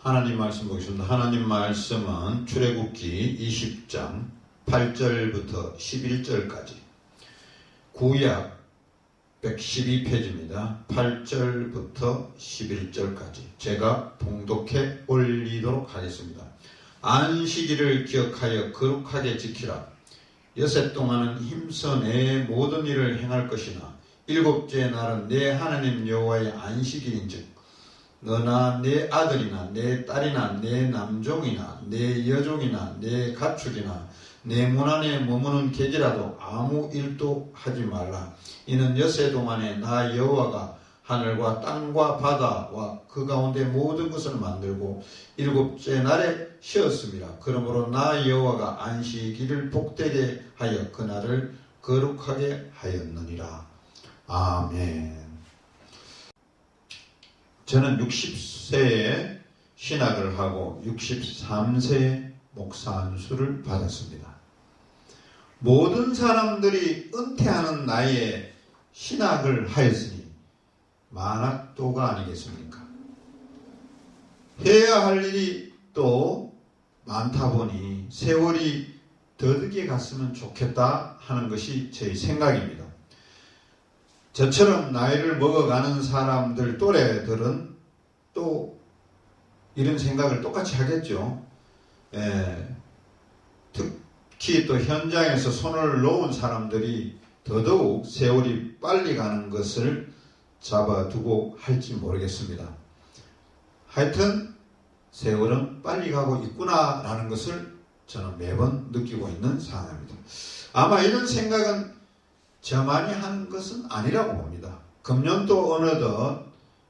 하나님 말씀 보겠습니다. 하나님 말씀은 출애굽기 20장 8절부터 11절까지 구약 112페이지입니다. 8절부터 11절까지 제가 봉독해 올리도록 하겠습니다. 안식일을 기억하여 거룩하게 지키라. 여섯 동안은 힘써 내 모든 일을 행할 것이나 일곱째 날은 내 하나님 여호와의 안식일인즉 너나 내 아들이나 내 딸이나 내 남종이나 내 여종이나 내 가축이나 내 문 안에 머무는 객이라도 아무 일도 하지 말라. 이는 엿새 동안에 나 여호와가 하늘과 땅과 바다와 그 가운데 모든 것을 만들고 일곱째 날에 쉬었습니다. 그러므로 나 여호와가 안식일을 복되게 하여 그날을 거룩하게 하였느니라. 아멘. 저는 60세에 신학을 하고 63세에 목사 안수를 받았습니다. 모든 사람들이 은퇴하는 나이에 신학을 하였으니 만학도가 아니겠습니까? 해야 할 일이 또 많다 보니 세월이 더디게 갔으면 좋겠다 하는 것이 제 생각입니다. 저처럼 나이를 먹어가는 사람들 또래들은 또 이런 생각을 똑같이 하겠죠. 특히 또 현장에서 손을 놓은 사람들이 더더욱 세월이 빨리 가는 것을 잡아두고 할지 모르겠습니다. 하여튼 세월은 빨리 가고 있구나라는 것을 저는 매번 느끼고 있는 상황입니다. 아마 이런 생각은 저만이 한 것은 아니라고 봅니다. 금년도 어느덧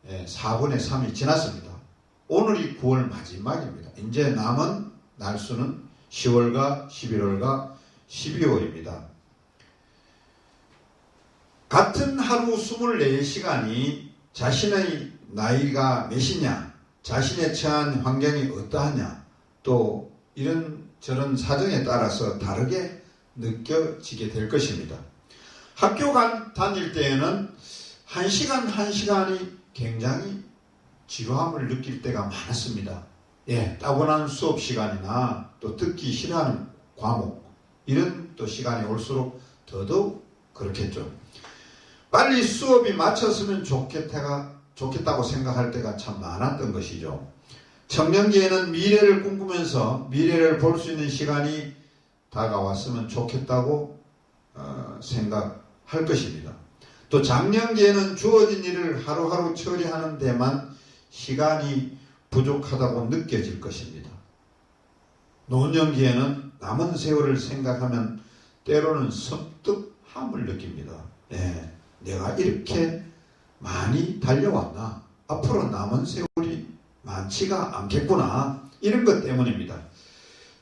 4분의 3이 지났습니다. 오늘이 9월 마지막입니다. 이제 남은 날수는 10월과 11월과 12월입니다. 같은 하루 24시간이 자신의 나이가 몇이냐, 자신의 처한 환경이 어떠하냐, 또 이런 저런 사정에 따라서 다르게 느껴지게 될 것입니다. 학교 다닐 때에는 한 시간 한 시간이 굉장히 지루함을 느낄 때가 많았습니다. 따분한 수업 시간이나 또 듣기 싫어하는 과목, 이런 또 시간이 올수록 더더욱 그렇겠죠. 빨리 수업이 마쳤으면 좋겠다고 생각할 때가 참 많았던 것이죠. 청년기에는 미래를 꿈꾸면서 미래를 볼 수 있는 시간이 다가왔으면 좋겠다고 생각할 것입니다. 또 장년기에는 주어진 일을 하루하루 처리하는 데만 시간이 부족하다고 느껴질 것입니다. 노년기에는 남은 세월을 생각하면 때로는 섬뜩함을 느낍니다. 내가 이렇게 많이 달려왔나? 앞으로 남은 세월이 많지가 않겠구나. 이런 것 때문입니다.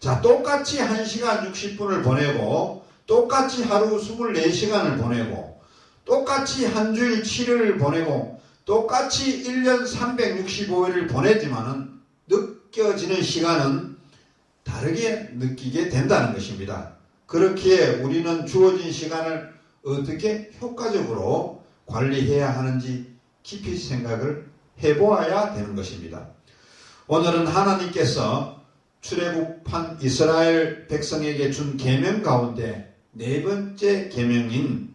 자, 똑같이 1시간 60분을 보내고 똑같이 하루 24시간을 보내고 똑같이 한 주일 7일을 보내고 똑같이 1년 365일을 보내지만은 느껴지는 시간은 다르게 느끼게 된다는 것입니다. 그렇기에 우리는 주어진 시간을 어떻게 효과적으로 관리해야 하는지 깊이 생각을 해보아야 되는 것입니다. 오늘은 하나님께서 출애굽한 이스라엘 백성에게 준 계명 가운데 네 번째 계명인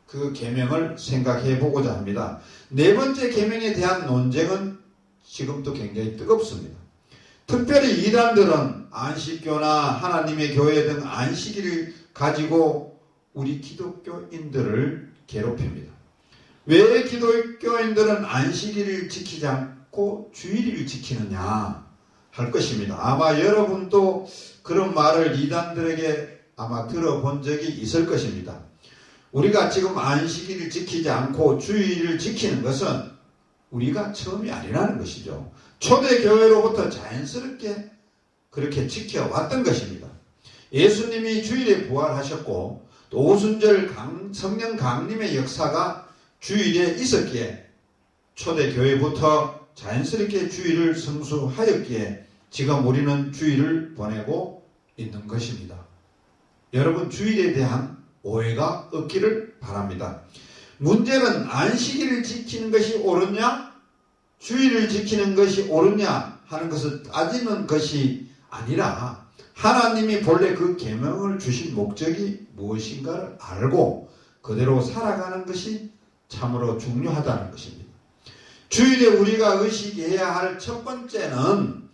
그 계명을 생각해 보고자 합니다. 네 번째 계명에 대한 논쟁은 지금도 굉장히 뜨겁습니다. 특별히 이단들은 안식교나 하나님의 교회 등 안식일을 가지고 우리 기독교인들을 괴롭힙니다. 왜 기독교인들은 안식일을 지키지 않고 주일을 지키느냐 할 것입니다. 아마 여러분도 그런 말을 이단들에게 아마 들어본 적이 있을 것입니다. 우리가 지금 안식일을 지키지 않고 주일을 지키는 것은 우리가 처음이 아니라는 것이죠. 초대교회로부터 자연스럽게 그렇게 지켜왔던 것입니다. 예수님이 주일에 부활하셨고 또 오순절 성령 강림의 역사가 주일에 있었기에 초대교회부터 자연스럽게 주일을 성수하였기에 지금 우리는 주일을 보내고 있는 것입니다. 여러분, 주일에 대한 오해가 없기를 바랍니다. 문제는 안식일을 지키는 것이 옳으냐 주일을 지키는 것이 옳으냐 하는 것을 따지는 것이 아니라 하나님이 본래 그 계명을 주신 목적이 무엇인가를 알고 그대로 살아가는 것이 참으로 중요하다는 것입니다. 주일에 우리가 의식해야 할 첫 번째는,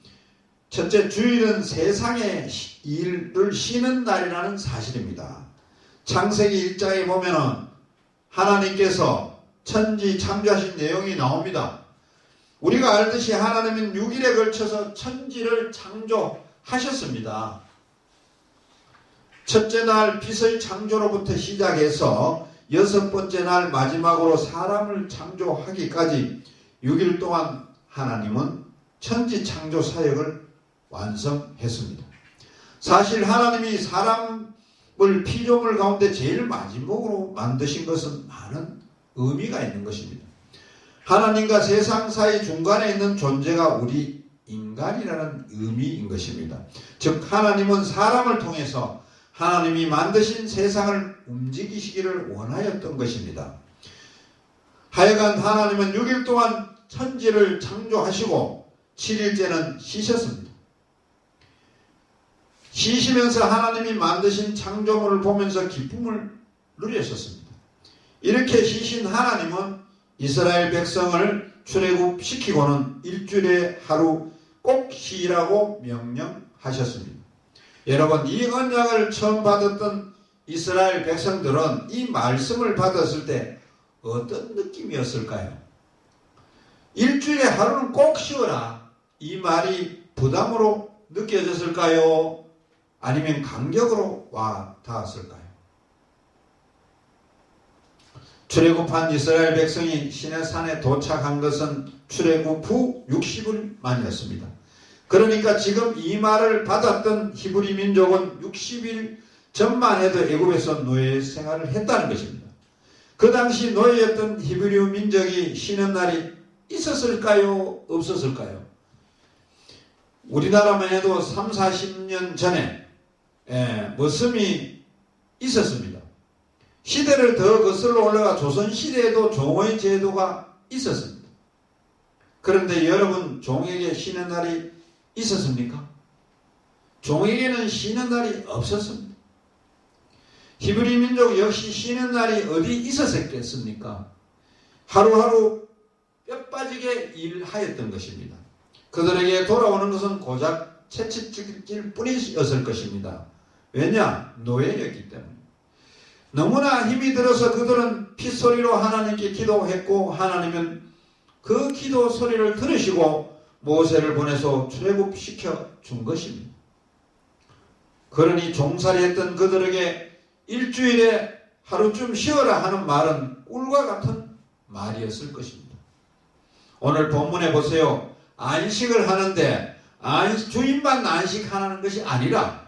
첫째, 주일은 세상의 일을 쉬는 날이라는 사실입니다. 창세기 1장에 보면은 하나님께서 천지 창조하신 내용이 나옵니다. 우리가 알듯이 하나님은 6일에 걸쳐서 천지를 창조하셨습니다. 첫째 날 빛의 창조로부터 시작해서 여섯 번째 날 마지막으로 사람을 창조하기까지 6일 동안 하나님은 천지 창조 사역을 완성했습니다. 사실 하나님이 사람을 피조물 가운데 제일 마지막으로 만드신 것은 많은 의미가 있는 것입니다. 하나님과 세상 사이 중간에 있는 존재가 우리 인간이라는 의미인 것입니다. 즉 하나님은 사람을 통해서 하나님이 만드신 세상을 움직이시기를 원하였던 것입니다. 하여간 하나님은 6일 동안 천지를 창조하시고 7일째는 쉬셨습니다. 쉬시면서 하나님이 만드신 창조물을 보면서 기쁨을 누리셨습니다. 이렇게 쉬신 하나님은 이스라엘 백성을 출애굽시키고는 일주일에 하루 꼭 쉬라고 명령하셨습니다. 여러분, 이 언약을 처음 받았던 이스라엘 백성들은 이 말씀을 받았을 때 어떤 느낌이었을까요? 일주일에 하루는 꼭 쉬어라, 이 말이 부담으로 느껴졌을까요? 아니면 감격으로 와 닿았을까요? 출애굽한 이스라엘 백성이 시내산에 도착한 것은 출애굽 후 60일 만이었습니다. 그러니까 지금 이 말을 받았던 히브리 민족은 60일 전만 해도 애굽에서 노예 생활을 했다는 것입니다. 그 당시 노예였던 히브리 민족이 쉬는 날이 있었을까요? 없었을까요? 우리나라만 해도 3, 40년 전에 머슴이 있었습니다. 시대를 더 거슬러 올라가 조선시대에도 종의 제도가 있었습니다. 그런데 여러분, 종에게 쉬는 날이 있었습니까? 종에게는 쉬는 날이 없었습니다. 히브리 민족 역시 쉬는 날이 어디 있었겠습니까? 하루하루 뼈 빠지게 일하였던 것입니다. 그들에게 돌아오는 것은 고작 채찍질 뿐이었을 것입니다. 왜냐? 노예였기 때문에. 너무나 힘이 들어서 그들은 핏소리로 하나님께 기도했고 하나님은 그 기도 소리를 들으시고 모세를 보내서 출애굽시켜 준 것입니다. 그러니 종살이했던 그들에게 일주일에 하루쯤 쉬어라 하는 말은 꿀과 같은 말이었을 것입니다. 오늘 본문에 보세요. 안식을 하는데 주인만 안식하는 것이 아니라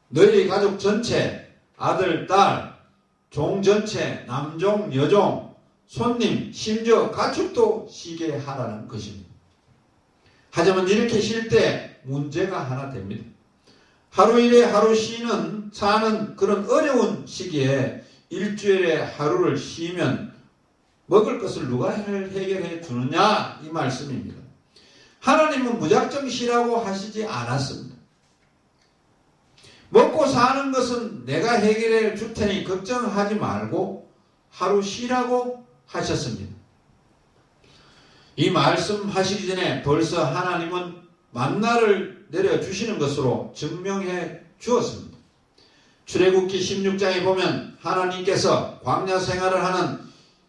너희 가족 전체, 아들, 딸, 종 전체, 남종, 여종, 손님, 심지어 가축도 쉬게 하라는 것입니다. 하지만 이렇게 쉴 때 문제가 하나 됩니다. 하루 일에 하루 사는 그런 어려운 시기에 일주일에 하루를 쉬면 먹을 것을 누가 해결해 주느냐, 이 말씀입니다. 하나님은 무작정 쉬라고 하시지 않았습니다. 먹고 사는 것은 내가 해결해 줄 테니 걱정하지 말고 하루 쉬라고 하셨습니다. 이 말씀하시기 전에 벌써 하나님은 만나를 내려주시는 것으로 증명해 주었습니다. 출애굽기 16장에 보면 하나님께서 광야 생활을 하는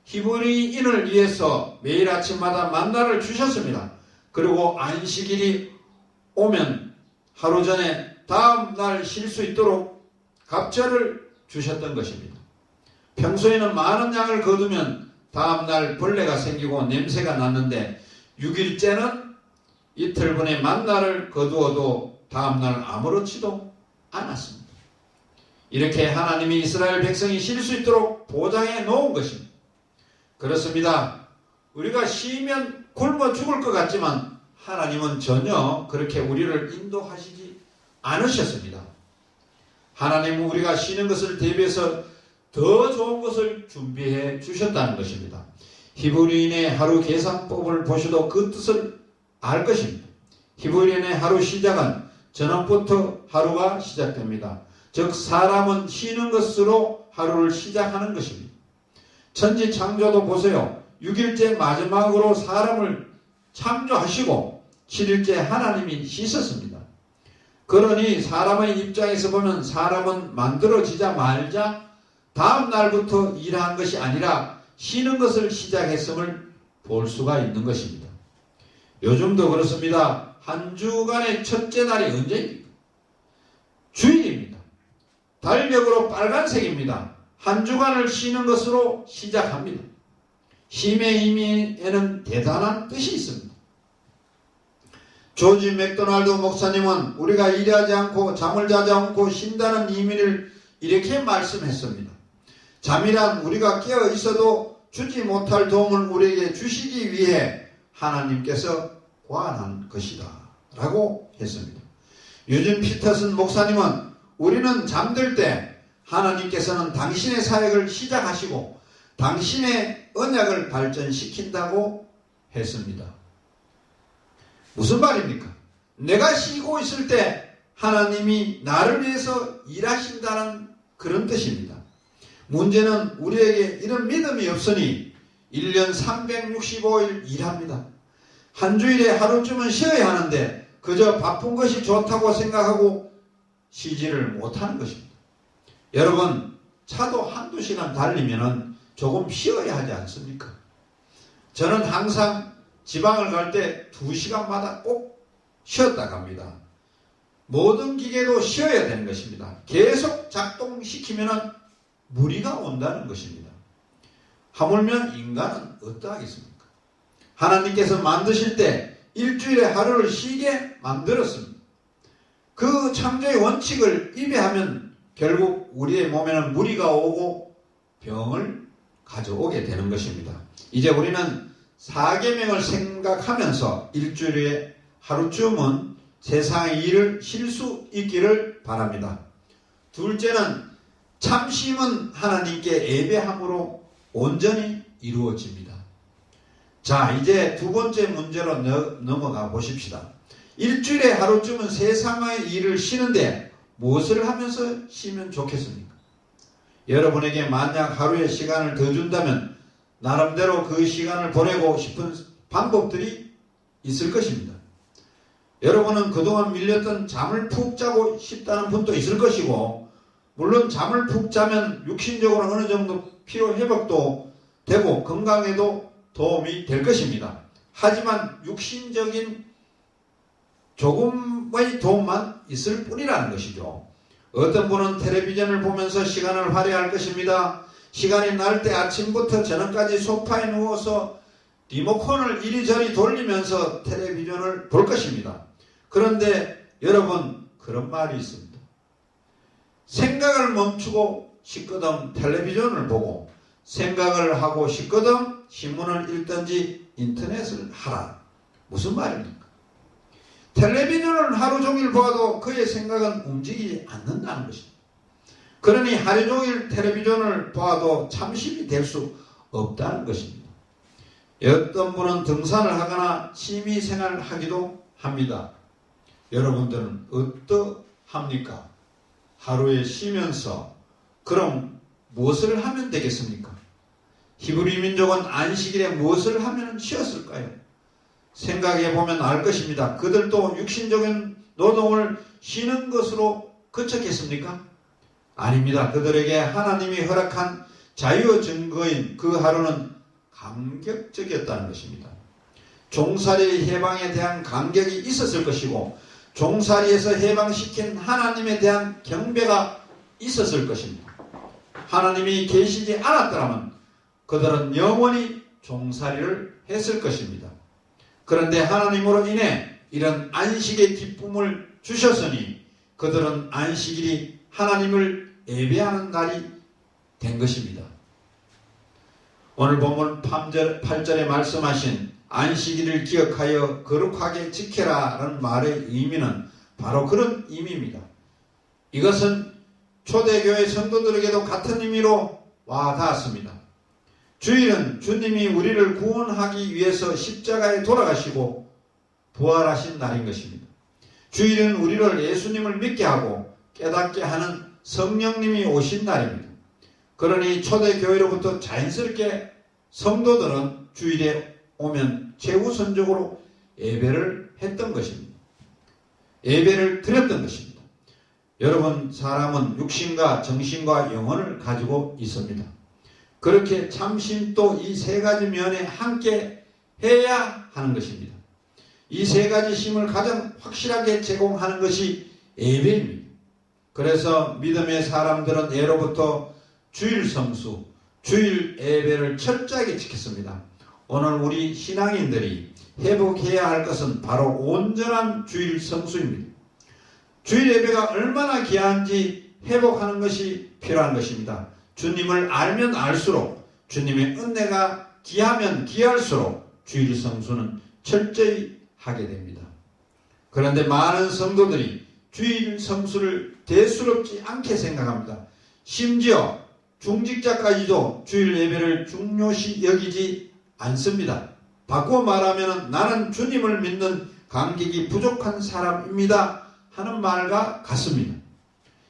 히브리인을 위해서 매일 아침마다 만나를 주셨습니다. 그리고 안식일이 오면 하루 전에 다음 날 쉴 수 있도록 갑절을 주셨던 것입니다. 평소에는 많은 양을 거두면 다음 날 벌레가 생기고 냄새가 났는데 6일째는 이틀분의 만나를 거두어도 다음 날 아무렇지도 않았습니다. 이렇게 하나님이 이스라엘 백성이 쉴 수 있도록 보장해 놓은 것입니다. 그렇습니다. 우리가 쉬면 굶어 죽을 것 같지만 하나님은 전혀 그렇게 우리를 인도하시지 않으셨습니다. 하나님은 우리가 쉬는 것을 대비해서 더 좋은 것을 준비해 주셨다는 것입니다. 히브리인의 하루 계산법을 보셔도 그 뜻을 알 것입니다. 히브리인의 하루 시작은 저녁부터 하루가 시작됩니다. 즉 사람은 쉬는 것으로 하루를 시작하는 것입니다. 천지 창조도 보세요. 6일째 마지막으로 사람을 창조하시고 7일째 하나님이 씻었습니다. 그러니 사람의 입장에서 보면 사람은 만들어지자마자 다음 날부터 일한 것이 아니라 쉬는 것을 시작했음을 볼 수가 있는 것입니다. 요즘도 그렇습니다. 한 주간의 첫째 날이 언제입니까? 주일입니다. 달력으로 빨간색입니다. 한 주간을 쉬는 것으로 시작합니다. 쉼의 의미에는 대단한 뜻이 있습니다. 조지 맥도날드 목사님은 우리가 일하지 않고 잠을 자지 않고 쉰다는 의미를 이렇게 말씀했습니다. 잠이란 우리가 깨어 있어도 주지 못할 도움을 우리에게 주시기 위해 하나님께서 고안한 것이다 라고 했습니다. 유진 피터슨 목사님은 우리는 잠들 때 하나님께서는 당신의 사역을 시작하시고 당신의 언약을 발전시킨다고 했습니다. 무슨 말입니까? 내가 쉬고 있을 때 하나님이 나를 위해서 일하신다는 그런 뜻입니다. 문제는 우리에게 이런 믿음이 없으니 1년 365일 일합니다. 한 주일에 하루쯤은 쉬어야 하는데 그저 바쁜 것이 좋다고 생각하고 쉬지를 못하는 것입니다. 여러분, 차도 한두 시간 달리면 조금 쉬어야 하지 않습니까? 저는 항상 지방을 갈 때 2시간마다 꼭 쉬었다 갑니다. 모든 기계도 쉬어야 되는 것입니다. 계속 작동시키면 무리가 온다는 것입니다. 하물며 인간은 어떠하겠습니까? 하나님께서 만드실 때 일주일에 하루를 쉬게 만들었습니다. 그 창조의 원칙을 위배하면 결국 우리의 몸에는 무리가 오고 병을 가져오게 되는 것입니다. 이제 우리는 4계명을 생각하면서 일주일에 하루쯤은 세상의 일을 쉴 수 있기를 바랍니다. 둘째는 참심은 하나님께 예배함으로 온전히 이루어집니다. 자, 이제 두 번째 문제로 넘어가 보십시다. 일주일에 하루쯤은 세상의 일을 쉬는데 무엇을 하면서 쉬면 좋겠습니까? 여러분에게 만약 하루의 시간을 더 준다면 나름대로 그 시간을 보내고 싶은 방법들이 있을 것입니다. 여러분은 그동안 밀렸던 잠을 푹 자고 싶다는 분도 있을 것이고, 물론 잠을 푹 자면 육신적으로 어느 정도 피로 회복도 되고 건강에도 도움이 될 것입니다. 하지만 육신적인 조금의 도움만 있을 뿐이라는 것이죠. 어떤 분은 텔레비전을 보면서 시간을 할애할 것입니다. 시간이 날 때 아침부터 저녁까지 소파에 누워서 리모컨을 이리저리 돌리면서 텔레비전을 볼 것입니다. 그런데 여러분, 그런 말이 있습니다. 생각을 멈추고 싶거든 텔레비전을 보고, 생각을 하고 싶거든 신문을 읽든지 인터넷을 하라. 무슨 말입니까? 텔레비전을 하루 종일 보아도 그의 생각은 움직이지 않는다는 것입니다. 그러니 하루 종일 텔레비전을 봐도 참심이 될 수 없다는 것입니다. 어떤 분은 등산을 하거나 취미생활을 하기도 합니다. 여러분들은 어떠합니까? 하루에 쉬면서 그럼 무엇을 하면 되겠습니까? 히브리 민족은 안식일에 무엇을 하면 쉬었을까요? 생각해 보면 알 것입니다. 그들도 육신적인 노동을 쉬는 것으로 그쳤겠습니까? 아닙니다. 그들에게 하나님이 허락한 자유 증거인 그 하루는 감격적이었다는 것입니다. 종살이의 해방에 대한 감격이 있었을 것이고, 종살이에서 해방시킨 하나님에 대한 경배가 있었을 것입니다. 하나님이 계시지 않았더라면 그들은 영원히 종살이를 했을 것입니다. 그런데 하나님으로 인해 이런 안식의 기쁨을 주셨으니 그들은 안식일이 하나님을 예배하는 날이 된 것입니다. 오늘 본문 8절에 말씀하신 안식일을 기억하여 거룩하게 지켜라 라는 말의 의미는 바로 그런 의미입니다. 이것은 초대교회 성도들에게도 같은 의미로 와닿았습니다. 주일은 주님이 우리를 구원하기 위해서 십자가에 돌아가시고 부활하신 날인 것입니다. 주일은 우리를 예수님을 믿게 하고 깨닫게 하는 성령님이 오신 날입니다. 그러니 초대교회로부터 자연스럽게 성도들은 주일에 오면 최우선적으로 예배를 했던 것입니다. 예배를 드렸던 것입니다. 여러분, 사람은 육신과 정신과 영혼을 가지고 있습니다. 그렇게 참심도 이 세 가지 면에 함께 해야 하는 것입니다. 이 세 가지 심을 가장 확실하게 제공하는 것이 예배입니다. 그래서 믿음의 사람들은 예로부터 주일 성수, 주일 예배를 철저하게 지켰습니다. 오늘 우리 신앙인들이 회복해야 할 것은 바로 온전한 주일 성수입니다. 주일 예배가 얼마나 귀한지 회복하는 것이 필요한 것입니다. 주님을 알면 알수록, 주님의 은혜가 귀하면 귀할수록 주일 성수는 철저히 하게 됩니다. 그런데 많은 성도들이 주일 성수를 대수롭지 않게 생각합니다. 심지어 중직자까지도 주일 예배를 중요시 여기지 않습니다. 바꾸어 말하면 나는 주님을 믿는 감격이 부족한 사람입니다 하는 말과 같습니다.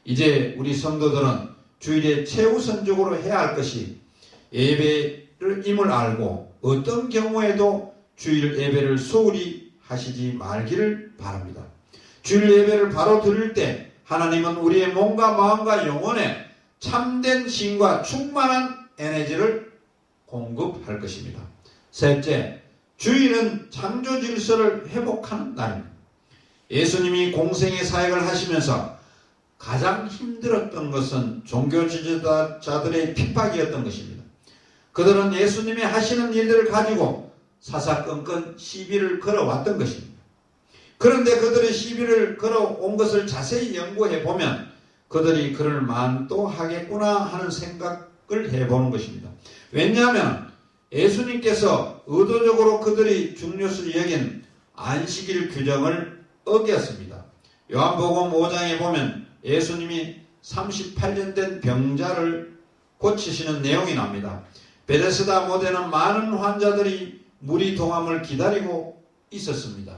이제 우리 성도들은 주일에 최우선적으로 해야 할 것이 예배를 임을 알고 어떤 경우에도 주일 예배를 소홀히 하시지 말기를 바랍니다. 주일 예배를 바로 드릴 때 하나님은 우리의 몸과 마음과 영혼에 참된 신과 충만한 에너지를 공급할 것입니다. 셋째, 주일은 창조 질서를 회복하는 날입니다. 예수님이 공생의 사역을 하시면서 가장 힘들었던 것은 종교 지도자들의 핍박이었던 것입니다. 그들은 예수님이 하시는 일들을 가지고 사사건건 시비를 걸어왔던 것입니다. 그런데 그들의 시비를 걸어온 것을 자세히 연구해 보면 그들이 그럴 만도 하겠구나 하는 생각을 해보는 것입니다. 왜냐하면 예수님께서 의도적으로 그들이 중요시 여긴 안식일 규정을 어겼습니다. 요한복음 5장에 보면 예수님이 38년 된 병자를 고치시는 내용이 납니다. 베데스다 못에는 많은 환자들이 물이 동함을 기다리고 있었습니다.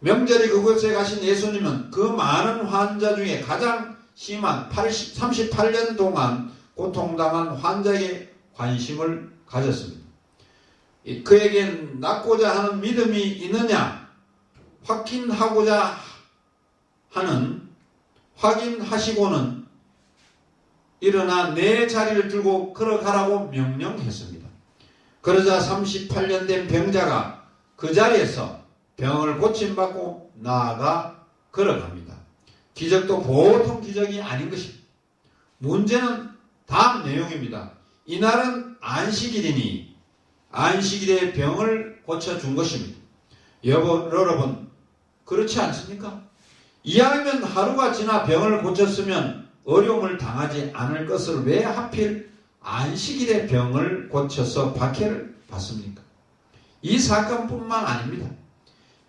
명절이 그곳에 가신 예수님은 그 많은 환자 중에 가장 심한 38년 동안 고통당한 환자에게 관심을 가졌습니다. 그에겐 낫고자 하는 믿음이 있느냐 확인하시고는 일어나 내 자리를 들고 걸어가라고 명령했습니다. 그러자 38년 된 병자가 그 자리에서 병을 고침받고 나아가 걸어갑니다. 기적도 보통 기적이 아닌 것입니다. 문제는 다음 내용입니다. 이날은 안식일이니 안식일에 병을 고쳐준 것입니다. 여러분 그렇지 않습니까? 이왕이면 하루가 지나 병을 고쳤으면 어려움을 당하지 않을 것을 왜 하필 안식일에 병을 고쳐서 박해를 받습니까? 이 사건뿐만 아닙니다.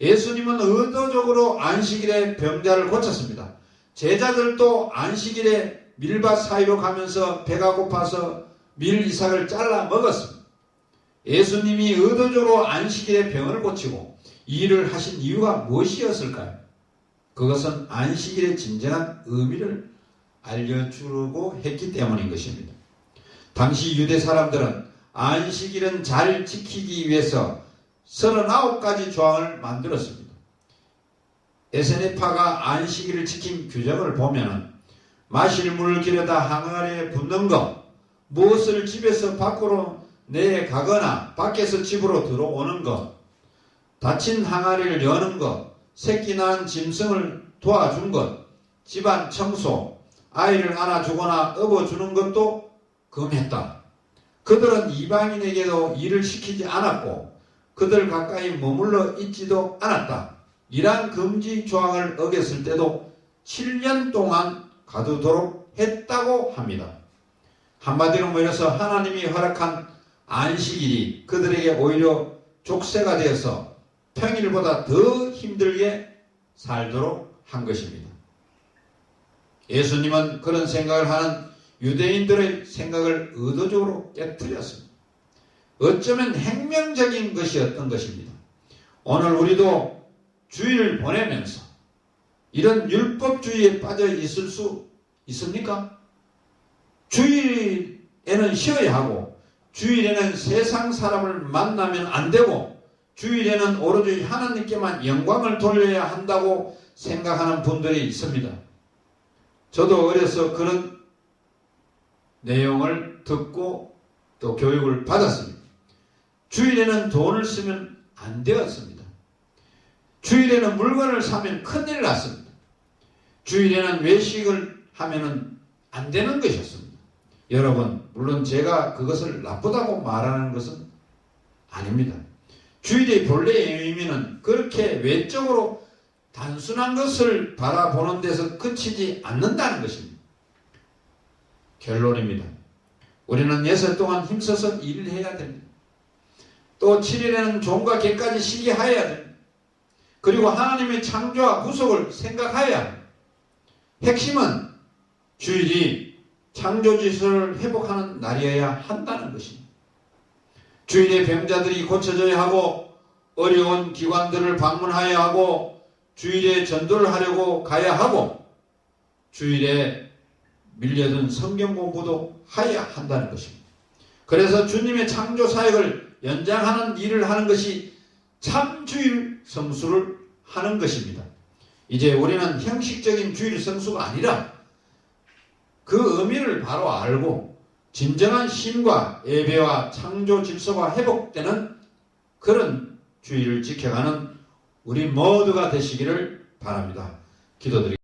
예수님은 의도적으로 안식일에 병자를 고쳤습니다. 제자들도 안식일에 밀밭 사이로 가면서 배가 고파서 밀 이삭을 잘라 먹었습니다. 예수님이 의도적으로 안식일에 병을 고치고 이 일을 하신 이유가 무엇이었을까요? 그것은 안식일의 진정한 의미를 알려주려고 했기 때문인 것입니다. 당시 유대 사람들은 안식일은 잘 지키기 위해서 39가지 조항을 만들었습니다. 에세네파가 안식일을 지킨 규정을 보면 마실 물을 기르다 항아리에 붓는 것, 무엇을 집에서 밖으로 내가거나 밖에서 집으로 들어오는 것, 닫힌 항아리를 여는 것, 새끼 낳은 짐승을 도와준 것, 집안 청소, 아이를 안아주거나 업어주는 것도 금했다. 그들은 이방인에게도 일을 시키지 않았고 그들 가까이 머물러 있지도 않았다. 이러한 금지 조항을 어겼을 때도 7년 동안 가두도록 했다고 합니다. 한마디로 말해서 하나님이 허락한 안식일이 그들에게 오히려 족쇄가 되어서 평일보다 더 힘들게 살도록 한 것입니다. 예수님은 그런 생각을 하는 유대인들의 생각을 의도적으로 깨뜨렸습니다. 어쩌면 혁명적인 것이었던 것입니다. 오늘 우리도 주일을 보내면서 이런 율법주의에 빠져 있을 수 있습니까? 주일에는 쉬어야 하고 주일에는 세상 사람을 만나면 안 되고 주일에는 오로지 하나님께만 영광을 돌려야 한다고 생각하는 분들이 있습니다. 저도 어려서 그런 내용을 듣고 또 교육을 받았습니다. 주일에는 돈을 쓰면 안 되었습니다. 주일에는 물건을 사면 큰일 났습니다. 주일에는 외식을 하면 안 되는 것이었습니다. 여러분, 물론 제가 그것을 나쁘다고 말하는 것은 아닙니다. 주일의 본래의 의미는 그렇게 외적으로 단순한 것을 바라보는 데서 그치지 않는다는 것입니다. 결론입니다. 우리는 6일 동안 힘써서 일을 해야 됩니다. 또 7일에는 종과 개까지 쉬게 하여야 됩니다. 그리고 하나님의 창조와 구속을 생각하여야 합니다. 핵심은 주일이 창조질서를 회복하는 날이어야 한다는 것입니다. 주일에 병자들이 고쳐져야 하고 어려운 기관들을 방문하여야 하고 주일에 전도를 하려고 가야 하고 주일에 밀려든 성경 공부도 해야 한다는 것입니다. 그래서 주님의 창조 사역을 연장하는 일을 하는 것이 참 주일 성수를 하는 것입니다. 이제 우리는 형식적인 주일 성수가 아니라 그 의미를 바로 알고 진정한 쉼과 예배와 창조 질서가 회복되는 그런 주일을 지켜가는 우리 모두가 되시기를 바랍니다. 기도드리겠습니다.